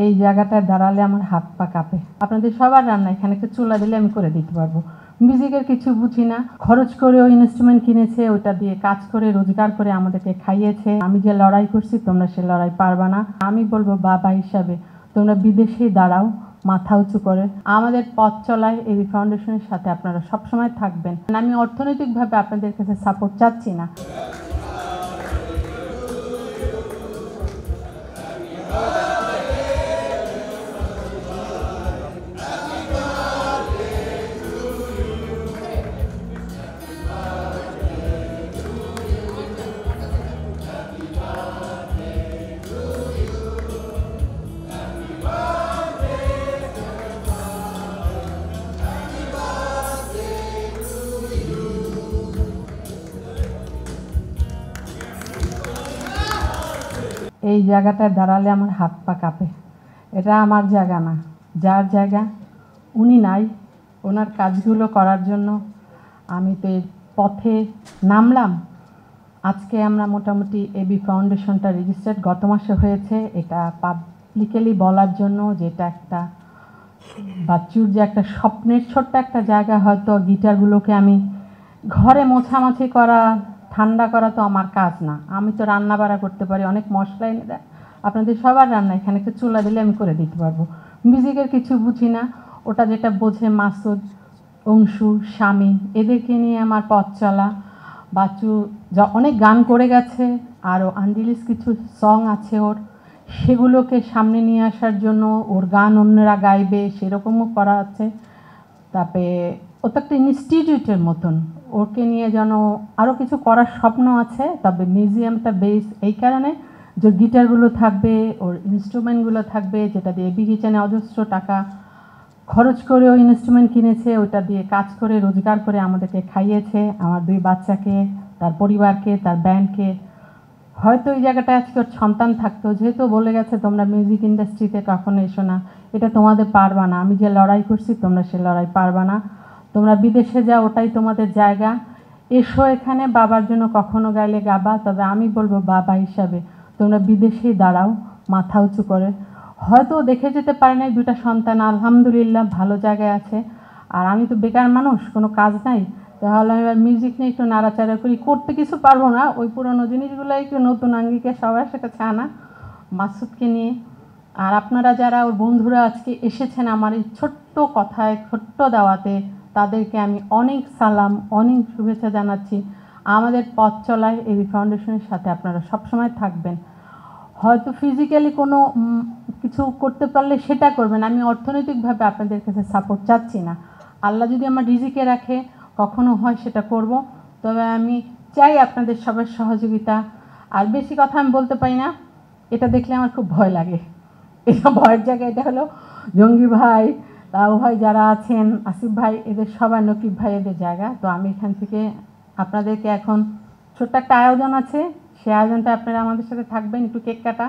এই জায়গাটায় দাঁড়ালে আমার হাত পা কাঁপে। আপনাদের সবার রান্না এখানে একটা চুলা দিলে আমি করে দিতে পারবো। মিউজিকের কিছু বুঝি না, খরচ করে ওই ইনস্ট্রুমেন্ট কিনেছে, ওইটা দিয়ে কাজ করে রোজগার করে আমাদেরকে খাইয়েছে। আমি যে লড়াই করছি তোমরা সে লড়াই পারবা না। আমি বলবো বাবা হিসাবে তোমরা বিদেশেই দাঁড়াও মাথা উঁচু করে। আমাদের পথ চলায় এবি ফাউন্ডেশনের সাথে আপনারা সবসময় থাকবেন। আমি অর্থনৈতিকভাবে আপনাদের কাছে সাপোর্ট চাচ্ছি না। এই জায়গাটায় দাঁড়ালে আমার হাত পা কাঁপে। এটা আমার জায়গা না, যার জায়গা উনি নাই, ওনার কাজগুলো করার জন্য আমি তো এই পথে নামলাম। আজকে আমরা মোটামুটি এবি ফাউন্ডেশনটা রেজিস্টার্ড গত মাসে হয়েছে। এটা পাবলিকলি বলার জন্য, যেটা একটা বাচ্চুর যে একটা স্বপ্নের ছোট্ট একটা জায়গা, হয়তো গিটারগুলোকে আমি ঘরে মোছামাছি করা ঠান্ডা করা তো আমার কাজ না। আমি তো রান্না বাড়া করতে পারি, অনেক মশলা এনে দেয় আপনাদের সবার রান্না এখানে একটা চুলা দিলে আমি করে দিতে পারবো। মিউজিকের কিছু বুঝি না, ওটা যেটা বোঝে মাসুদ, অংশু, শামীম, এদেরকে নিয়ে আমার পথ চলা। বাচ্চু অনেক গান করে গেছে, আরও আনরিলিজ কিছু সং আছে ওর, সেগুলোকে সামনে নিয়ে আসার জন্য ওর গান অন্যরা গাইবে সেরকমও করা আছে। তারপরে ও তো একটা ইনস্টিটিউটের মতন, ওকে নিয়ে যেন আরও কিছু করার স্বপ্ন আছে। তবে মিউজিয়ামটা বেস এই কারণে যে গিটারগুলো থাকবে, ওর ইনস্ট্রুমেন্টগুলো থাকবে, যেটা দিয়ে এবি কিচেনে অজস্র টাকা খরচ করে ওই ইনস্ট্রুমেন্ট কিনেছে, ওইটা দিয়ে কাজ করে রোজগার করে আমাদেরকে খাইয়েছে, আমার 2 বাচ্চাকে, তার পরিবারকে, তার ব্যান্ডকে। হয়তো এই জায়গাটা আজকে ওর সন্তান থাকতো, যেহেতু বলে গেছে তোমরা মিউজিক ইন্ডাস্ট্রিতে কখনো এসো না, এটা তোমাদের পারবা না। আমি যে লড়াই করছি তোমরা সে লড়াই পারবা না। তোমরা বিদেশে যাও, ওটাই তোমাদের জায়গা। এসো এখানে, বাবার জন্য কখনো গাইলে গাবা। তবে আমি বলবো বাবা হিসাবে তোমরা বিদেশেই দাঁড়াও মাথা উঁচু করে। হয়তো দেখে যেতে পারে না, 2টা সন্তান আলহামদুলিল্লাহ ভালো জায়গায় আছে। আর আমি তো বেকার মানুষ, কোনো কাজ নাই, তাহলে আমি এবার মিউজিক নিয়ে একটু নাড়াচাড়া করি। করতে কিছু পারবো না, ওই পুরোনো জিনিসগুলো একটু নতুন আঙ্গিকে সবার সাথে আনা মাসুদকে নিয়ে। আর আপনারা যারা ওর বন্ধুরা আজকে এসেছেন আমার এই ছোট্ট কথায়, ছোট্ট দাওয়াতে, তাদেরকে আমি অনেক সালাম, অনেক শুভেচ্ছা জানাচ্ছি। আমাদের পথ চলায় এবি ফাউন্ডেশনের সাথে আপনারা সবসময় থাকবেন। হয়তো ফিজিক্যালি কোনো কিছু করতে পারলে সেটা করবেন, আমি অর্থনৈতিকভাবে আপনাদের কাছে সাপোর্ট চাচ্ছি না। আল্লাহ যদি আমার রিজিকে রাখে কখনো হয় সেটা করব। তবে আমি চাই আপনাদের সবার সহযোগিতা। আর বেশি কথা আমি বলতে পারি না, এটা দেখলে আমার খুব ভয় লাগে। এটা ভয়ের জায়গা। এটা হলো জঙ্গি ভাই, তাও ভাই যারা আছেন, আসিফ ভাই, এদের সবাই, নকিব ভাই, এদের জায়গা। তো আমি এখান থেকে আপনাদেরকে এখন ছোট্ট একটা আয়োজন আছে, সেই আয়োজনটা আপনারা আমাদের সাথে থাকবেন। একটু কেক কাটা।